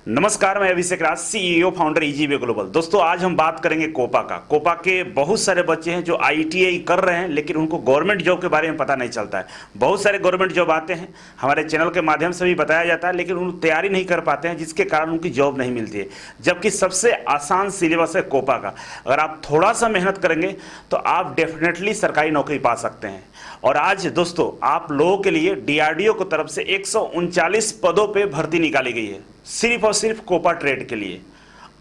नमस्कार, मैं अभिषेक राज, CEO founder Easyway global. दोस्तों, आज हम बात करेंगे कोपा का। कोपा के बहुत सारे बच्चे हैं जो आईटीआई कर रहे हैं, लेकिन उनको गवर्नमेंट जॉब के बारे में पता नहीं चलता है। बहुत सारे गवर्नमेंट जॉब आते हैं, हमारे चैनल के माध्यम से भी बताया जाता है, लेकिन उन तैयारी नहीं कर पाते हैं, जिसके कारण उनकी जॉब नहीं मिलती है। जबकि सबसे आसान सिलेबस है कोपा का। अगर आप थोड़ा सा मेहनत करेंगे तो आप डेफिनेटली सरकारी नौकरी पा सकते हैं। और आज दोस्तों, आप लोगों के लिए डीआरडीओ की तरफ से 139 पदों पे भर्ती निकाली गई है, सिर्फ और सिर्फ कोपा ट्रेड के लिए।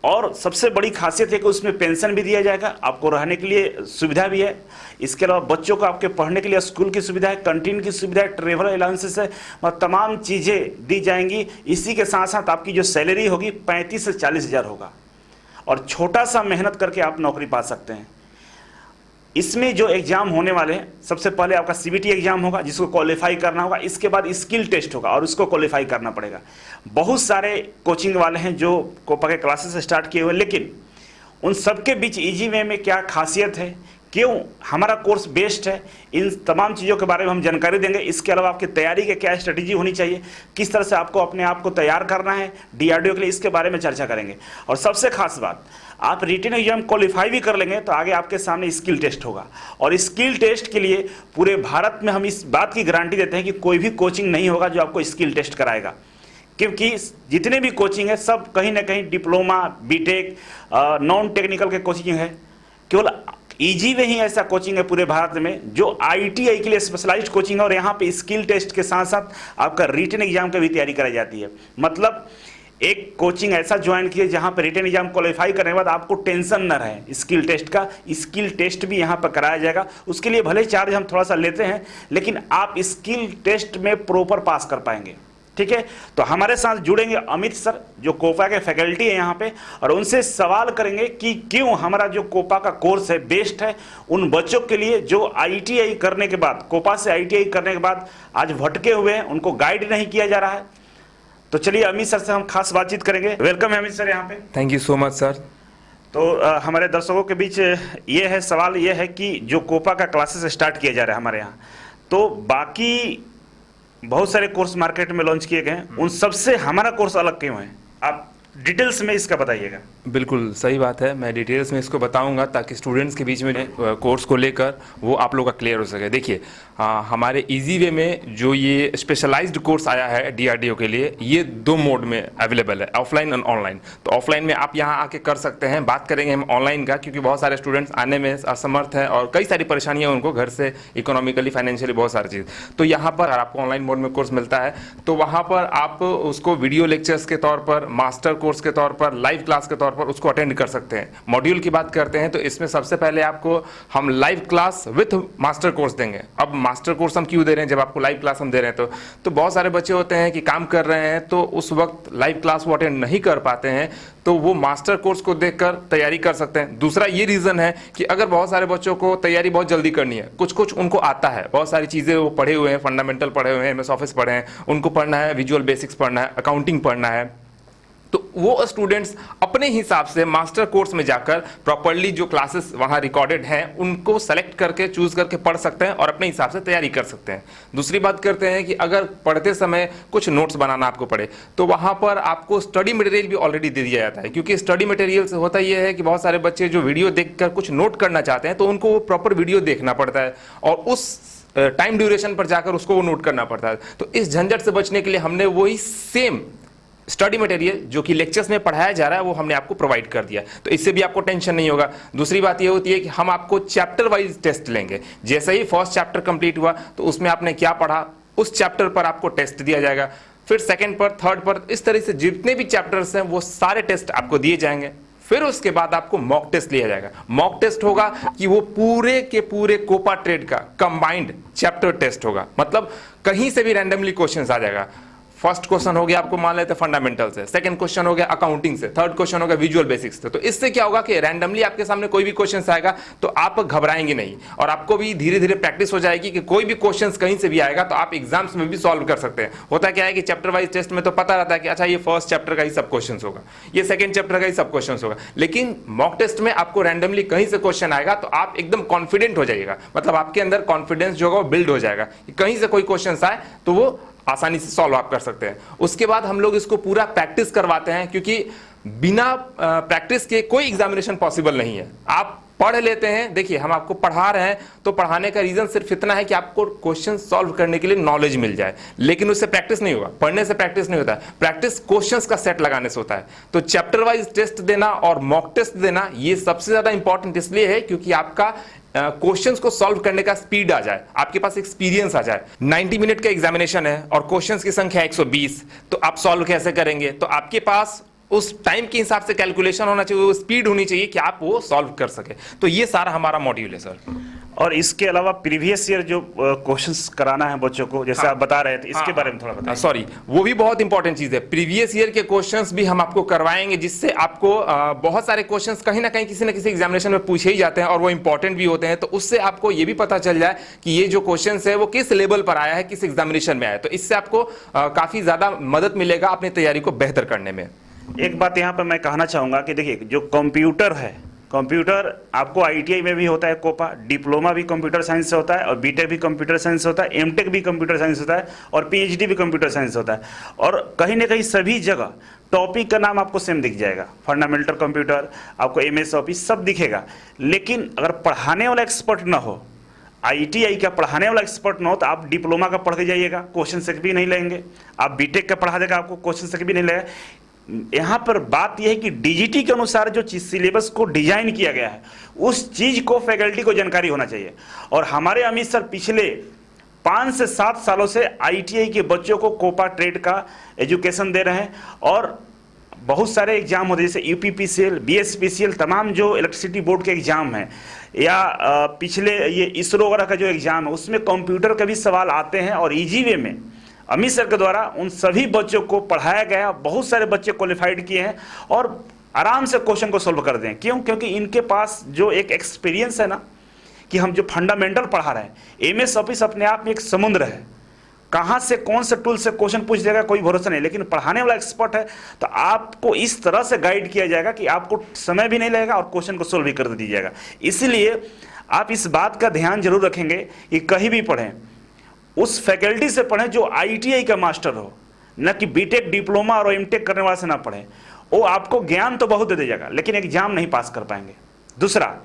और सबसे बड़ी खासियत है कि उसमें पेंशन भी दिया जाएगा, आपको रहने के लिए सुविधा भी है। इसके अलावा बच्चों को आपके पढ़ने के लिए स्कूल की सुविधा है, कैंटीन की सुविधा है, ट्रेवल अलाउंसेस है, और तमाम चीज़ें दी जाएंगी। इसी के साथ साथ आपकी जो सैलरी होगी 35 से 40 हज़ार होगा, और छोटा सा मेहनत करके आप नौकरी पा सकते हैं। इसमें जो एग्जाम होने वाले हैं, सबसे पहले आपका सीबीटी एग्जाम होगा, जिसको क्वालिफाई करना होगा। इसके बाद स्किल टेस्ट होगा और उसको क्वालिफाई करना पड़ेगा। बहुत सारे कोचिंग वाले हैं जो कोपा के क्लासेस स्टार्ट किए हुए, लेकिन उन सबके बीच ईजीवे में क्या खासियत है, क्यों हमारा कोर्स बेस्ट है, इन तमाम चीज़ों के बारे में हम जानकारी देंगे। इसके अलावा आपकी तैयारी की क्या स्ट्रेटेजी होनी चाहिए, किस तरह से आपको अपने आप को तैयार करना है डीआरडीओ के लिए, इसके बारे में चर्चा करेंगे। और सबसे खास बात, आप रिटन एग्जाम क्वालिफाई भी कर लेंगे तो आगे आपके सामने स्किल टेस्ट होगा। और स्किल टेस्ट के लिए पूरे भारत में हम इस बात की गारंटी देते हैं कि कोई भी कोचिंग नहीं होगा जो आपको स्किल टेस्ट कराएगा, क्योंकि जितने भी कोचिंग है सब कहीं ना कहीं डिप्लोमा, बीटेक, नॉन टेक्निकल के कोचिंग है। केवल ईजीवे ही ऐसा कोचिंग है पूरे भारत में जो आईटीआई के लिए स्पेशलाइज्ड कोचिंग है, और यहाँ पे स्किल टेस्ट के साथ साथ आपका रिटन एग्जाम की भी तैयारी कराई जाती है। मतलब एक कोचिंग ऐसा ज्वाइन किए जहाँ पे रिटन एग्जाम क्वालिफाई करने के बाद आपको टेंशन न रहे स्किल टेस्ट का। स्किल टेस्ट भी यहाँ पर कराया जाएगा। उसके लिए भले चार्ज हम थोड़ा सा लेते हैं, लेकिन आप स्किल टेस्ट में प्रॉपर पास कर पाएंगे। ठीक है, तो हमारे साथ जुड़ेंगे अमित सर, जो कोपा के फैकल्टी है यहाँ पे, और उनसे सवाल करेंगे कि क्यों हमारा जो कोपा का कोर्स है बेस्ट है उन बच्चों के लिए जो आईटीआई करने के बाद, कोपा से आईटीआई करने के बाद आज भटके हुए हैं, उनको गाइड नहीं किया जा रहा है। तो चलिए अमित सर से हम खास बातचीत करेंगे। वेलकम है अमित सर यहाँ पे। Thank you so much sir. तो हमारे दर्शकों के बीच ये है सवाल, ये है कि जो कोपा का क्लासेस स्टार्ट किया जा रहा है हमारे यहाँ, तो बाकी बहुत सारे कोर्स मार्केट में लॉन्च किए गए हैं, उन सबसे हमारा कोर्स अलग क्यों है? आप डिटेल्स में इसका बताइएगा। बिल्कुल सही बात है, मैं डिटेल्स में इसको बताऊंगा ताकि स्टूडेंट्स के बीच में कोर्स को लेकर वो आप लोग का क्लियर हो सके। देखिए, हमारे ईजीवे में जो ये स्पेशलाइज्ड कोर्स आया है डीआरडीओ के लिए, ये 2 मोड में अवेलेबल है, ऑफलाइन एंड ऑनलाइन। तो ऑफलाइन में आप यहाँ आके कर सकते हैं। बात करेंगे हम ऑनलाइन का, क्योंकि बहुत सारे स्टूडेंट्स आने में असमर्थ हैं और कई सारी परेशानियाँ उनको घर से, इकोनॉमिकली, फाइनेंशियली, बहुत सारी चीज़। तो यहाँ पर आपको ऑनलाइन मोड में कोर्स मिलता है, तो वहाँ पर आप उसको वीडियो लेक्चर्स के तौर पर, मास्टर कोर्स के तौर पर, लाइव क्लास के तौर पर उसको अटेंड कर सकते हैं। मॉड्यूल की बात करते हैं तो इसमें सबसे पहले आपको हम live class with master course देंगे। अब मास्टर कोर्स हम क्यों दे रहे हैं जब आपको लाइव क्लास हम दे रहे हैं? तो बहुत सारे बच्चे होते हैं कि काम कर रहे हैं, तो उस वक्त लाइव क्लास वो अटेंड नहीं कर पाते हैं, तो वो मास्टर कोर्स को देखकर तैयारी कर सकते हैं। दूसरा ये रीज़न है कि अगर बहुत सारे बच्चों को तैयारी बहुत जल्दी करनी है, कुछ कुछ उनको आता है, बहुत सारी चीज़ें वो पढ़े हुए हैं, फंडामेंटल पढ़े हुए हैं, एमएस ऑफिस पढ़े हैं, उनको पढ़ना है, विजुअल बेसिक्स पढ़ना है, अकाउंटिंग पढ़ना है, तो वो स्टूडेंट्स अपने हिसाब से मास्टर कोर्स में जाकर प्रॉपर्ली जो क्लासेस वहाँ रिकॉर्डेड हैं उनको सेलेक्ट करके, चूज करके पढ़ सकते हैं और अपने हिसाब से तैयारी कर सकते हैं। दूसरी बात करते हैं कि अगर पढ़ते समय कुछ नोट्स बनाना आपको पड़े, तो वहाँ पर आपको स्टडी मटेरियल भी ऑलरेडी दे दिया जाता है। क्योंकि स्टडी मटेरियल से होता यह है कि बहुत सारे बच्चे जो वीडियो देखकर कुछ नोट करना चाहते हैं, तो उनको वो प्रॉपर वीडियो देखना पड़ता है और उस टाइम ड्यूरेशन पर जाकर उसको वो नोट करना पड़ता है। तो इस झंझट से बचने के लिए हमने वही सेम स्टडी मटेरियल जो कि लेक्चर्स में पढ़ाया जा रहा है वो हमने आपको प्रोवाइड कर दिया, तो इससे भी आपको टेंशन नहीं होगा। दूसरी बात ये होती है कि हम आपको चैप्टर वाइज टेस्ट लेंगे। जैसे ही फर्स्ट चैप्टर कंप्लीट हुआ तो उसमें आपने क्या पढ़ा, उस चैप्टर पर आपको टेस्ट दिया जाएगा, फिर सेकंड पर, थर्ड पर, इस तरह से जितने भी चैप्टर्स हैं वो सारे टेस्ट आपको दिए जाएंगे। फिर उसके बाद आपको मॉक टेस्ट लिया जाएगा। मॉक टेस्ट होगा कि वो पूरे के पूरे कोपा ट्रेड का कंबाइंड चैप्टर टेस्ट होगा, मतलब कहीं से भी रैंडमली क्वेश्चंस आ जाएगा। फर्स्ट क्वेश्चन हो गया, आपको मान लेते हैं फंडामेंटल से, सेकंड क्वेश्चन हो गया अकाउंटिंग से, थर्ड क्वेश्चन हो गया विजुअल बेसिक्स से। तो इससे क्या होगा कि रैंडमली आपके सामने कोई भी क्वेश्चन आएगा तो आप घबराएंगे नहीं, और आपको भी धीरे धीरे प्रैक्टिस हो जाएगी कि कोई भी क्वेश्चन कहीं से भी आएगा तो आप एग्जाम्स में भी सॉल्व कर सकते हैं। होता क्या है कि चैप्टर वाइज टेस्ट में तो पता रहता है कि अच्छा ये फर्स्ट चैप्टर का ही सब क्वेश्चन होगा, ये सेकंड चैप्टर का ही सब क्वेश्चन होगा, लेकिन मॉक टेस्ट में आपको रैंडमली कहीं से क्वेश्चन आएगा तो आप एकदम कॉन्फिडेंट हो जाइएगा, मतलब आपके अंदर कॉन्फिडेंस जो होगा वो बिल्ड हो जाएगा कि कहीं से कोई क्वेश्चन आए तो वो आसानी से सॉल्व आप कर सकते हैं। उसके बाद हम लोग इसको पूरा प्रैक्टिस करवाते हैं, क्योंकि बिना प्रैक्टिस के कोई एग्जामिनेशन पॉसिबल नहीं है। आप पढ़ लेते हैं, देखिए हम आपको पढ़ा रहे हैं तो पढ़ाने का रीजन सिर्फ इतना है कि आपको क्वेश्चन सॉल्व करने के लिए नॉलेज मिल जाए, लेकिन उससे प्रैक्टिस नहीं होगा। पढ़ने से प्रैक्टिस नहीं होता है, प्रैक्टिस क्वेश्चंस का सेट लगाने से होता है। तो चैप्टर वाइज टेस्ट देना और मॉक टेस्ट देना ये सबसे ज्यादा इंपॉर्टेंट इसलिए है क्योंकि आपका क्वेश्चंस को सॉल्व करने का स्पीड आ जाए, आपके पास एक्सपीरियंस आ जाए। 90 मिनट का एग्जामिनेशन है और क्वेश्चंस की संख्या 120, तो आप सॉल्व कैसे करेंगे? तो आपके पास उस टाइम के हिसाब से कैलकुलेशन होना चाहिए, वो स्पीड होनी चाहिए कि आप वो सॉल्व कर सके। तो ये सारा हमारा मॉड्यूल है सर। और इसके अलावा प्रीवियस ईयर जो क्वेश्चंस कराना है बच्चों को, जैसे आप बता रहे थे, इसके बारे में थोड़ा बताइए। सॉरी, वो भी बहुत इंपॉर्टेंट चीज है। प्रीवियस ईयर के क्वेश्चंस भी हम आपको करवाएंगे, जिससे आपको बहुत सारे क्वेश्चंस कहीं ना कहीं किसी न किसी एग्जामिनेशन में पूछे ही जाते हैं और वो इंपॉर्टेंट भी होते हैं। तो उससे आपको ये भी पता चल जाए कि ये जो क्वेश्चंस है वो किस लेवल पर आया है, किस एग्जामिनेशन में आया है। तो इससे आपको काफी ज्यादा मदद मिलेगा अपनी तैयारी को बेहतर करने में। एक बात यहाँ पर मैं कहना चाहूँगा कि देखिए, जो कंप्यूटर है, कंप्यूटर आपको आईटीआई में भी होता है कोपा, डिप्लोमा भी कंप्यूटर साइंस से होता है, और बीटेक भी कंप्यूटर साइंस होता है, एमटेक भी कंप्यूटर साइंस होता है, और पीएचडी भी कंप्यूटर साइंस होता है। और कहीं ना कहीं सभी जगह टॉपिक का नाम आपको सेम दिख जाएगा, फंडामेंटल कंप्यूटर, आपको एमएस ऑफिस सब दिखेगा। लेकिन अगर पढ़ाने वाला एक्सपर्ट ना हो, आईटीआई का पढ़ाने वाला एक्सपर्ट ना हो, तो आप डिप्लोमा का पढ़ के जाइएगा, क्वेश्चन से भी नहीं लेंगे। आप बीटेक का पढ़ा देगा, आपको क्वेश्चन से भी नहीं लगेगा। यहाँ पर बात यह है कि डीजीटी के अनुसार जो चीज सिलेबस को डिजाइन किया गया है, उस चीज को फैकल्टी को जानकारी होना चाहिए। और हमारे अमित सर पिछले 5 से 7 सालों से आईटीआई के बच्चों को कोपा ट्रेड का एजुकेशन दे रहे हैं। और बहुत सारे एग्जाम होते हैं, जैसे यूपीपीसीएल, बीएसपीसीएल, तमाम जो इलेक्ट्रिसिटी बोर्ड के एग्जाम हैं, या पिछले ये इसरो वगैरह का जो एग्जाम है, उसमें कंप्यूटर के भी सवाल आते हैं। और इजी वे में अमित सर के द्वारा उन सभी बच्चों को पढ़ाया गया। बहुत सारे बच्चे क्वालिफाइड किए हैं और आराम से क्वेश्चन को सोल्व कर दें। क्यों? क्योंकि इनके पास जो एक एक्सपीरियंस है ना, कि हम जो फंडामेंटल पढ़ा रहे हैं। एमएस ऑफिस अपने आप में एक समुद्र है, कहाँ से कौन से टूल से क्वेश्चन पूछ देगा कोई भरोसा नहीं। लेकिन पढ़ाने वाला एक्सपर्ट है तो आपको इस तरह से गाइड किया जाएगा कि आपको समय भी नहीं लगेगा और क्वेश्चन को सोल्व भी कर दीजिएगा। इसलिए आप इस बात का ध्यान जरूर रखेंगे कि कहीं भी पढ़ें, उस फैकल्टी से पढ़ें जो आईटीआई का मास्टर हो, न कि बीटेक, डिप्लोमा और एमटेक करने वाले से ना पढ़ें। वो आपको ज्ञान तो बहुत दे जाएगा, लेकिन एग्जाम नहीं पास कर पाएंगे। दूसरा,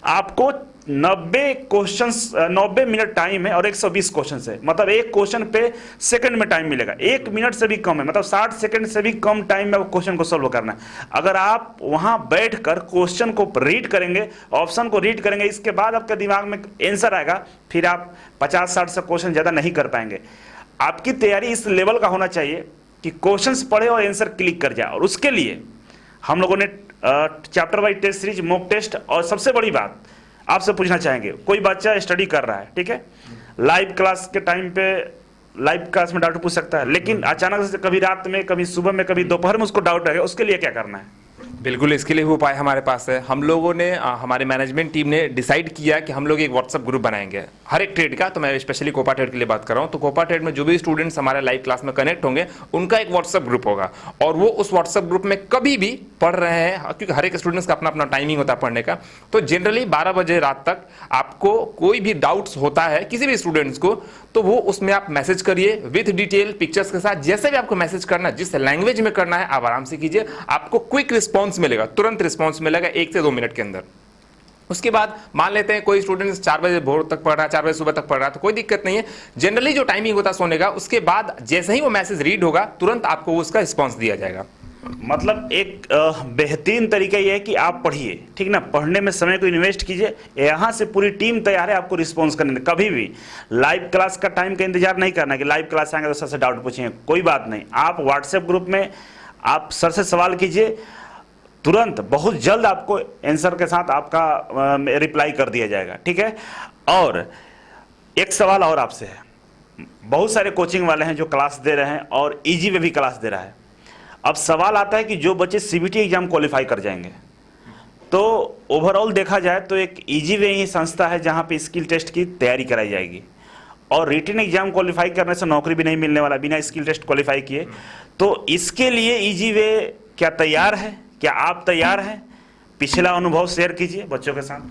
आपको 90 मिनट टाइम है और 120 क्वेश्चन है, मतलब एक क्वेश्चन पे सेकंड में टाइम मिलेगा। 1 मिनट से भी कम है, मतलब 60 सेकंड से भी कम टाइम में क्वेश्चन को सोल्व करना है। अगर आप वहां बैठकर क्वेश्चन को रीड करेंगे, ऑप्शन को रीड करेंगे, इसके बाद आपके दिमाग में आंसर आएगा, फिर आप 50-60 से क्वेश्चन ज्यादा नहीं कर पाएंगे। आपकी तैयारी इस लेवल का होना चाहिए कि क्वेश्चंस पढ़े और आंसर क्लिक कर जाए। और उसके लिए हम लोगों ने chapter wise test series, mock test, और सबसे बड़ी बात आपसे पूछना चाहेंगे, कोई बच्चा स्टडी कर रहा है, ठीक है, लाइव क्लास के टाइम पे लाइव क्लास में डाउट पूछ सकता है, लेकिन अचानक से कभी रात में, कभी सुबह में, कभी दोपहर में उसको डाउट आएगा, उसके लिए क्या करना है? बिल्कुल, इसके लिए वो उपाय हमारे पास है। हम लोगों ने, हमारे मैनेजमेंट टीम ने डिसाइड किया कि हम लोग एक व्हाट्सएप ग्रुप बनाएंगे हर एक ट्रेड का। तो मैं स्पेशली कोपा ट्रेड के लिए बात कर रहा हूँ। तो कोपा ट्रेड में जो भी स्टूडेंट्स हमारे लाइव क्लास में कनेक्ट होंगे, उनका एक व्हाट्सएप ग्रुप होगा, और वो उस व्हाट्सएप ग्रुप में कभी भी पढ़ रहे हैं, क्योंकि हर एक स्टूडेंट्स का अपना अपना टाइमिंग होता है पढ़ने का। तो जनरली 12 बजे रात तक आपको कोई भी डाउट्स होता है किसी भी स्टूडेंट्स को, तो वो उसमें आप मैसेज करिए विथ डिटेल पिक्चर्स के साथ। जैसे भी आपको मैसेज करना है, जिस लैंग्वेज में करना है, आप आराम से कीजिए, आपको क्विक रिस्पॉन्स मिलेगा, तुरंत रिस्पॉन्स मिलेगा 1 से 2 मिनट के अंदर। उसके बाद मान लेते हैं कोई स्टूडेंट 4 बजे भोर तक पढ़ रहा है, 4 बजे सुबह तक पढ़ रहा है, तो कोई दिक्कत नहीं है। जनरली जो टाइमिंग होता है सोने का, उसके बाद जैसे ही वो मैसेज रीड होगा, तुरंत आपको उसका रिस्पॉन्स दिया जाएगा। मतलब एक बेहतरीन तरीका यह है कि आप पढ़िए, ठीक ना, पढ़ने में समय को इन्वेस्ट कीजिए। यहाँ से पूरी टीम तैयार है आपको रिस्पॉन्स करने। कभी भी लाइव क्लास का टाइम का इंतजार नहीं करना कि लाइव क्लास आएंगे तो सर से डाउट पूछेंगे, कोई बात नहीं। आप व्हाट्सएप ग्रुप में आप सर से सवाल कीजिए, तुरंत बहुत जल्द आपको आंसर के साथ आपका रिप्लाई कर दिया जाएगा, ठीक है। और एक सवाल और आपसे है, बहुत सारे कोचिंग वाले हैं जो क्लास दे रहे हैं और इजी वे भी क्लास दे रहा है। अब सवाल आता है कि जो बच्चे सीबीटी एग्जाम क्वालिफाई कर जाएंगे, तो ओवरऑल देखा जाए तो एक इजी वे ही संस्था है जहां पे स्किल टेस्ट की तैयारी कराई जाएगी, और रिटन एग्जाम क्वालिफाई करने से नौकरी भी नहीं मिलने वाला बिना स्किल टेस्ट क्वालिफाई किए। तो इसके लिए इजी वे क्या तैयार है? क्या आप तैयार हैं? पिछला अनुभव शेयर कीजिए बच्चों के साथ।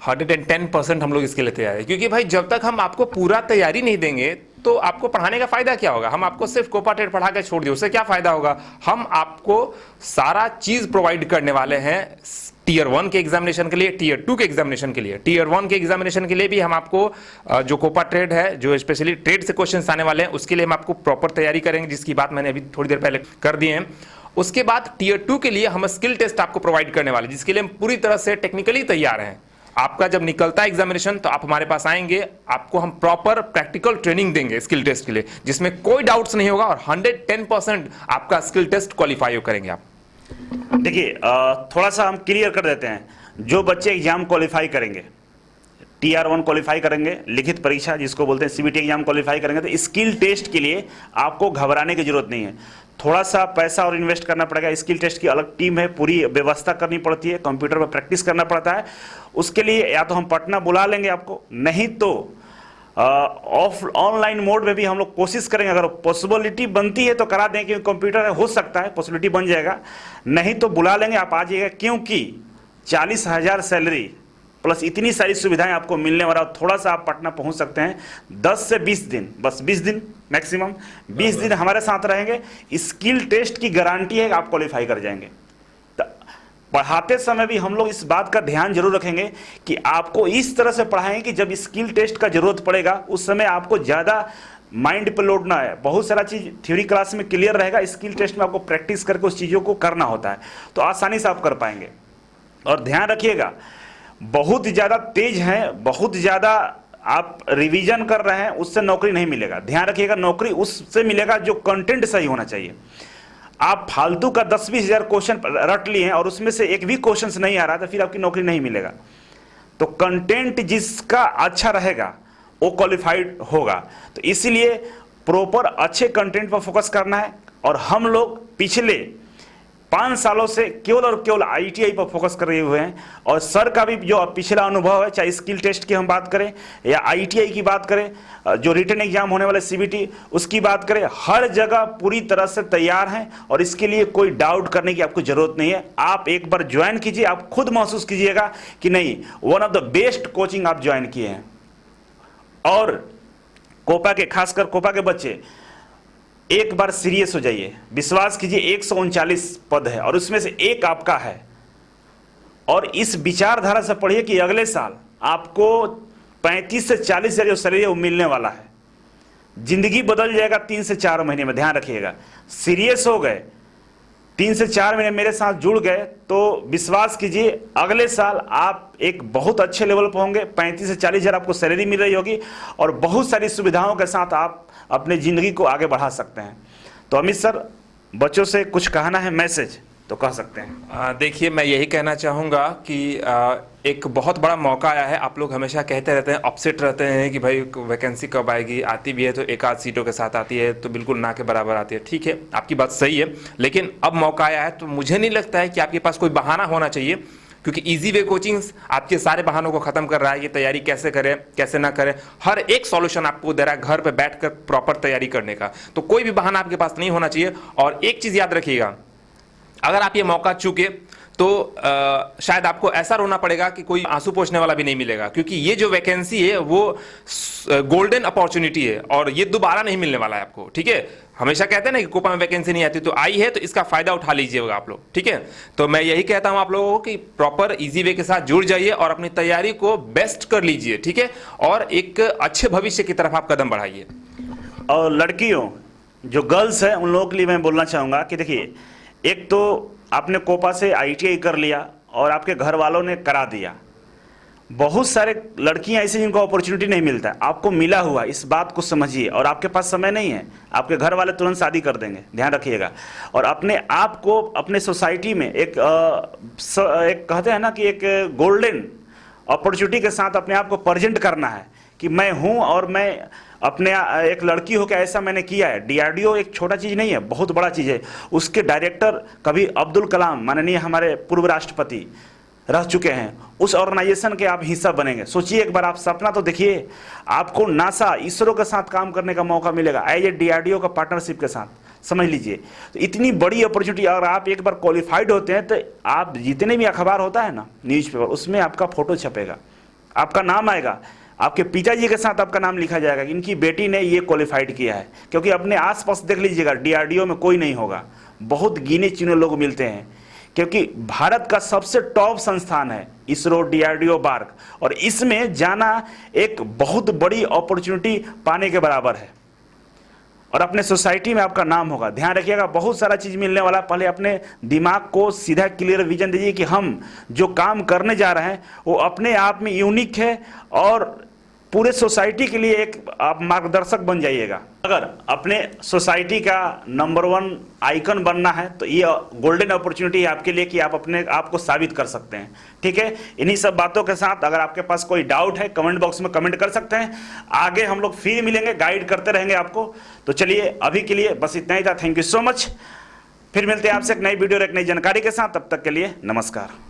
110% हम लोग इसके लिए तैयार है, क्योंकि भाई जब तक हम आपको पूरा तैयारी नहीं देंगे तो आपको पढ़ाने का फायदा क्या होगा? हम आपको सिर्फ कोपा टेट पढ़ा के छोड़ दिए, उससे क्या फायदा होगा? हम आपको सारा चीज प्रोवाइड करने वाले हैं टीयर 1 के एग्जामिनेशन के लिए, टीयर 2 के एग्जामिनेशन के लिए। टीयर 1 के एग्जामिनेशन के लिए भी हम आपको जो कोपा ट्रेड है, जो स्पेशली ट्रेड से क्वेश्चंस आने वाले हैं, उसके लिए हम आपको प्रॉपर तैयारी करेंगे, जिसकी बात मैंने अभी थोड़ी देर पहले कर दी है। उसके बाद टीयर 2 के लिए हम स्किल टेस्ट आपको प्रोवाइड करने वाले, जिसके लिए हम पूरी तरह से टेक्निकली तैयार हैं। आपका जब निकलता है एग्जामिनेशन तो आप हमारे पास आएंगे, आपको हम प्रॉपर प्रैक्टिकल ट्रेनिंग देंगे स्किल टेस्ट के लिए, जिसमें कोई डाउट्स नहीं होगा और 110% आपका स्किल टेस्ट क्वालिफाई करेंगे आप। देखिए, थोड़ा सा हम क्लियर कर देते हैं। जो बच्चे एग्जाम क्वालिफाई करेंगे, टीआर 1 क्वालिफाई करेंगे, लिखित परीक्षा जिसको बोलते हैं सीबीटी एग्जाम क्वालिफाई करेंगे, तो स्किल टेस्ट के लिए आपको घबराने की जरूरत नहीं है। थोड़ा सा पैसा और इन्वेस्ट करना पड़ेगा। स्किल टेस्ट की अलग टीम है, पूरी व्यवस्था करनी पड़ती है, कंप्यूटर पर प्रैक्टिस करना पड़ता है। उसके लिए या तो हम पटना बुला लेंगे आपको, नहीं तो ऑनलाइन मोड में भी हम लोग कोशिश करेंगे। अगर पॉसिबिलिटी बनती है तो करा दें, क्योंकि कंप्यूटर हो सकता है पॉसिबिलिटी बन जाएगा, नहीं तो बुला लेंगे, आप आ जाइएगा। क्योंकि 40,000 सैलरी प्लस इतनी सारी सुविधाएं आपको मिलने वाला। थोड़ा सा आप पटना पहुंच सकते हैं 10 से 20 दिन, बस 20 दिन मैक्सिमम, 20 दिन हमारे साथ रहेंगे। स्किल टेस्ट की गारंटी है कि आप क्वालिफाई कर जाएंगे। पढ़ाते समय भी हम लोग इस बात का ध्यान जरूर रखेंगे कि आपको इस तरह से पढ़ाएं कि जब स्किल टेस्ट का जरूरत पड़ेगा उस समय आपको ज़्यादा माइंड पर लोड ना है। बहुत सारा चीज़ थ्योरी क्लास में क्लियर रहेगा, स्किल टेस्ट में आपको प्रैक्टिस करके उस चीज़ों को करना होता है, तो आसानी से आप कर पाएंगे। और ध्यान रखिएगा, बहुत ज़्यादा तेज हैं, बहुत ज़्यादा आप रिवीजन कर रहे हैं, उससे नौकरी नहीं मिलेगा। ध्यान रखिएगा, नौकरी उससे मिलेगा जो कंटेंट सही होना चाहिए। आप फालतू का 10-20 हज़ार क्वेश्चन रट लिए हैं और उसमें से एक भी क्वेश्चन नहीं आ रहा, तो फिर आपकी नौकरी नहीं मिलेगा। तो कंटेंट जिसका अच्छा रहेगा वो क्वालिफाइड होगा। तो इसीलिए प्रॉपर अच्छे कंटेंट पर फोकस करना है। और हम लोग पिछले 5 सालों से केवल और केवल आईटीआई पर फोकस कर रहे हुए हैं। और सर का भी जो पिछला अनुभव है, चाहे स्किल टेस्ट की हम बात करें या आईटीआई की बात करें, जो रिटन एग्जाम होने वाले सीबीटी उसकी बात करें, हर जगह पूरी तरह से तैयार हैं। और इसके लिए कोई डाउट करने की आपको जरूरत नहीं है। आप एक बार ज्वाइन कीजिए, आप खुद महसूस कीजिएगा कि नहीं, one of the best coaching आप ज्वाइन किए हैं। और कोपा के, खासकर कोपा के बच्चे, एक बार सीरियस हो जाइए। विश्वास कीजिए, 139 पद है और उसमें से एक आपका है। और इस विचारधारा से पढ़िए कि अगले साल आपको 35 से 40 हज़ार जो सैलरी है वो मिलने वाला है। जिंदगी बदल जाएगा 3 से 4 महीने में। ध्यान रखिएगा, सीरियस हो गए, 3 से 4 महीने मेरे साथ जुड़ गए, तो विश्वास कीजिए अगले साल आप एक बहुत अच्छे लेवल पर होंगे। 35 से 40 हज़ार आपको सैलरी मिल रही होगी और बहुत सारी सुविधाओं के साथ आप अपने ज़िंदगी को आगे बढ़ा सकते हैं। तो अमित सर, बच्चों से कुछ कहना है, मैसेज तो कह सकते हैं। देखिए, मैं यही कहना चाहूँगा कि एक बहुत बड़ा मौका आया है। आप लोग हमेशा कहते रहते हैं, अपसेट रहते हैं कि भाई वैकेंसी कब आएगी, आती भी है तो एक आध सीटों के साथ आती है, तो बिल्कुल ना के बराबर आती है। ठीक है, आपकी बात सही है, लेकिन अब मौका आया है तो मुझे नहीं लगता है कि आपके पास कोई बहाना होना चाहिए, क्योंकि इजी वे कोचिंग्स आपके सारे बहानों को खत्म कर रहा है। ये तैयारी कैसे करें, कैसे ना करें, हर एक सॉल्यूशन आपको दे रहा है घर पे बैठकर प्रॉपर तैयारी करने का। तो कोई भी बहाना आपके पास नहीं होना चाहिए। और एक चीज़ याद रखिएगा, अगर आप ये मौका चूके तो शायद आपको ऐसा रोना पड़ेगा कि कोई आंसू पोंछने वाला भी नहीं मिलेगा, क्योंकि ये जो वैकेंसी है वो गोल्डन अपॉर्चुनिटी है और ये दोबारा नहीं मिलने वाला है आपको। ठीक है, हमेशा कहते हैं ना कि कोपा में वैकेंसी नहीं आती, तो आई है तो इसका फायदा उठा लीजिएगा आप लोग। ठीक है, तो मैं यही कहता हूं आप लोगों को कि प्रॉपर इजी वे के साथ जुड़ जाइए और अपनी तैयारी को बेस्ट कर लीजिए। ठीक है, और एक अच्छे भविष्य की तरफ आप कदम बढ़ाइए। और लड़कियों, जो गर्ल्स हैं, उन लोगों के लिए मैं बोलना चाहूँगा कि देखिए, एक तो आपने कोपा से आईटीआई कर लिया और आपके घर वालों ने करा दिया। बहुत सारे लड़कियां ऐसी जिनको अपॉर्चुनिटी नहीं मिलता है, आपको मिला हुआ, इस बात को समझिए। और आपके पास समय नहीं है, आपके घर वाले तुरंत शादी कर देंगे, ध्यान रखिएगा। और अपने आप को अपने सोसाइटी में एक कहते हैं ना कि एक गोल्डन अपॉर्चुनिटी के साथ अपने आप को प्रेजेंट करना है कि मैं हूँ और मैं अपने एक लड़की हो के ऐसा मैंने किया है। डीआरडीओ एक छोटा चीज़ नहीं है, बहुत बड़ा चीज़ है। उसके डायरेक्टर कभी अब्दुल कलाम, माननीय हमारे पूर्व राष्ट्रपति, रह चुके हैं। उस ऑर्गेनाइजेशन के आप हिस्सा बनेंगे। सोचिए एक बार, आप सपना तो देखिए, आपको नासा, इसरो के साथ काम करने का मौका मिलेगा एज ए डीआरडीओ का पार्टनरशिप के साथ। समझ लीजिए, तो इतनी बड़ी अपॉर्चुनिटी। अगर आप एक बार क्वालिफाइड होते हैं तो आप जितने भी अखबार होता है ना, न्यूज़पेपर, उसमें आपका फोटो छपेगा, आपका नाम आएगा। आपके पिताजी के साथ आपका नाम लिखा जाएगा कि इनकी बेटी ने ये क्वालिफाइड किया है। क्योंकि अपने आसपास देख लीजिएगा, डीआरडीओ में कोई नहीं होगा, बहुत गिने चुने लोग मिलते हैं। क्योंकि भारत का सबसे टॉप संस्थान है इसरो, डीआरडीओ, बार्क, और इसमें जाना एक बहुत बड़ी अपॉर्चुनिटी पाने के बराबर है। और अपने सोसाइटी में आपका नाम होगा। ध्यान रखिएगा, बहुत सारा चीज मिलने वाला। पहले अपने दिमाग को सीधा क्लियर विजन दीजिए कि हम जो काम करने जा रहे हैं वो अपने आप में यूनिक है और पूरे सोसाइटी के लिए एक आप मार्गदर्शक बन जाइएगा। अगर अपने सोसाइटी का नंबर 1 आइकन बनना है तो ये गोल्डन अपॉर्चुनिटी है आपके लिए कि आप अपने आप को साबित कर सकते हैं। ठीक है, इन्हीं सब बातों के साथ अगर आपके पास कोई डाउट है कमेंट बॉक्स में कमेंट कर सकते हैं। आगे हम लोग फिर मिलेंगे, गाइड करते रहेंगे आपको। तो चलिए अभी के लिए बस इतना ही था। Thank you so much. फिर मिलते हैं आपसे एक नई वीडियो और एक नई जानकारी के साथ। तब तक के लिए नमस्कार।